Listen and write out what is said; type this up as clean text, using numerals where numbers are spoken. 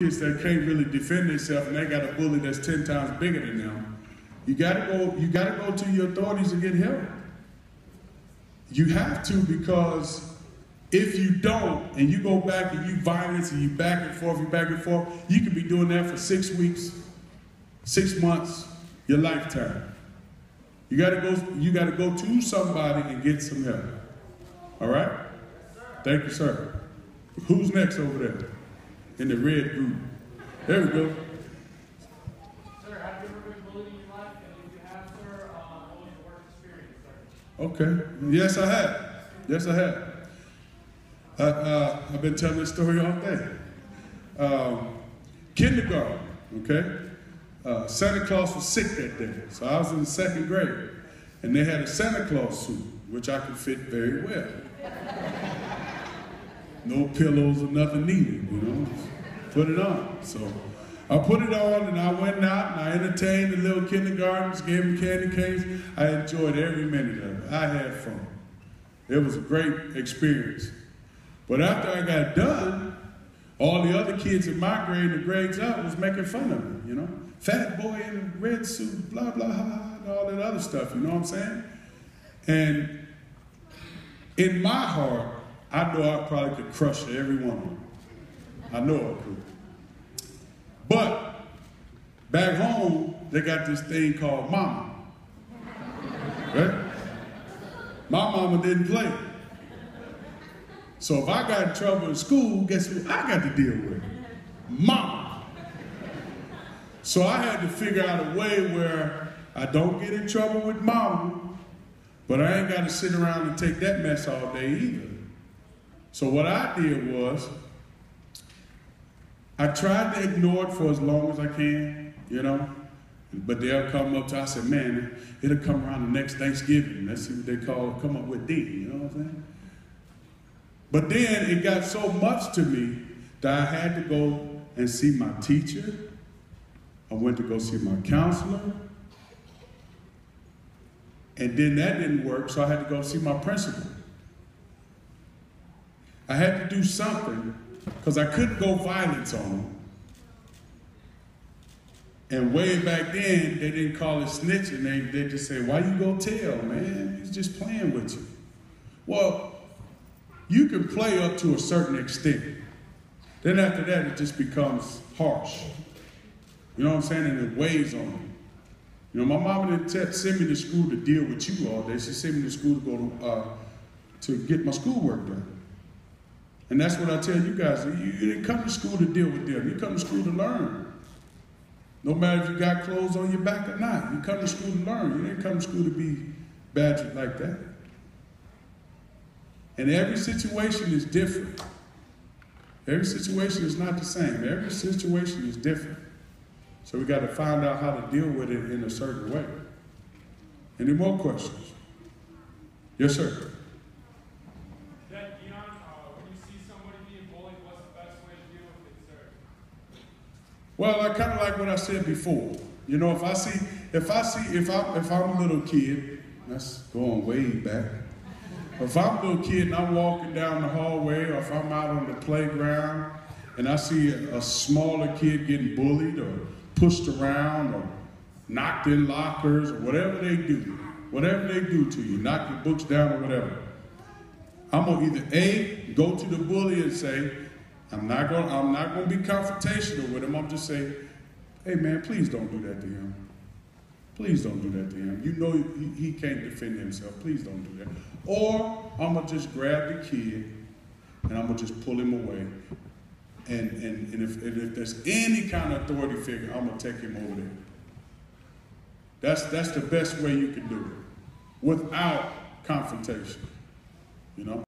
Kids that can't really defend themselves and they got a bully that's 10 times bigger than them. You gotta go to your authorities and get help. You have to, because if you don't and you go back and you violence and you back and forth, you could be doing that for 6 weeks, 6 months, your lifetime. You gotta go to somebody and get some help. All right? Thank you, sir. Who's next over there? In the red group. There we go. Sir, have you ever been bullied in your life? And if you have, sir, what was your worst experience, sir? Okay. Yes, I have. Yes, I have. I've been telling this story all day. Kindergarten, okay? Santa Claus was sick that day. So I was in the 2nd grade. And they had a Santa Claus suit, which I could fit very well. No pillows or nothing needed, you know. Just put it on. So I put it on and I went out and I entertained the little kindergartners, gave them candy canes. I enjoyed every minute of it. I had fun. It was a great experience. But after I got done, all the other kids in my grade, the grades up, was making fun of me, you know. Fat boy in a red suit, blah, blah, blah, and all that other stuff, you know what I'm saying? And in my heart, I know I probably could crush every one of them. I know I could. But back home, they got this thing called mama. Right? My mama didn't play. So if I got in trouble in school, guess who I got to deal with? Mama. So I had to figure out a way where I don't get in trouble with mama, but I ain't got to sit around and take that mess all day either. So what I did was, I tried to ignore it for as long as I can, you know, but they'll come up to, I said, man, it'll come around the next Thanksgiving. That's what they come up with then, you know what I'm saying? But then it got so much to me that I had to go and see my teacher. I went to go see my counselor. And then that didn't work, so I had to go see my principal. I had to do something, because I couldn't go violence on them. And way back then, they didn't call it snitching. They just said, why you go tell, man? He's just playing with you. Well, you can play up to a certain extent. Then after that, it just becomes harsh. You know what I'm saying? And it weighs on you. You know, my mama didn't send me to school to deal with you all day. She sent me to school to go to get my schoolwork done. And that's what I tell you guys. You didn't come to school to deal with them. You come to school to learn. No matter if you got clothes on your back or not. You come to school to learn. You didn't come to school to be badgered like that. And every situation is different. Every situation is not the same. Every situation is different. So we got to find out how to deal with it in a certain way. Any more questions? Yes, sir. Well, I kind of like what I said before. You know, if I'm a little kid, that's going way back. If I'm a little kid and I'm walking down the hallway, or if I'm out on the playground and I see a smaller kid getting bullied or pushed around or knocked in lockers or whatever they do to you, knock your books down or whatever, I'm gonna either A, go to the bully and say, I'm not gonna be confrontational with him. I'm just saying, hey man, please don't do that to him. Please don't do that to him. You know he can't defend himself. Please don't do that. Or I'm gonna just grab the kid and I'm gonna just pull him away. And if there's any kind of authority figure, I'm gonna take him over there. That's the best way you can do it, without confrontation. You know.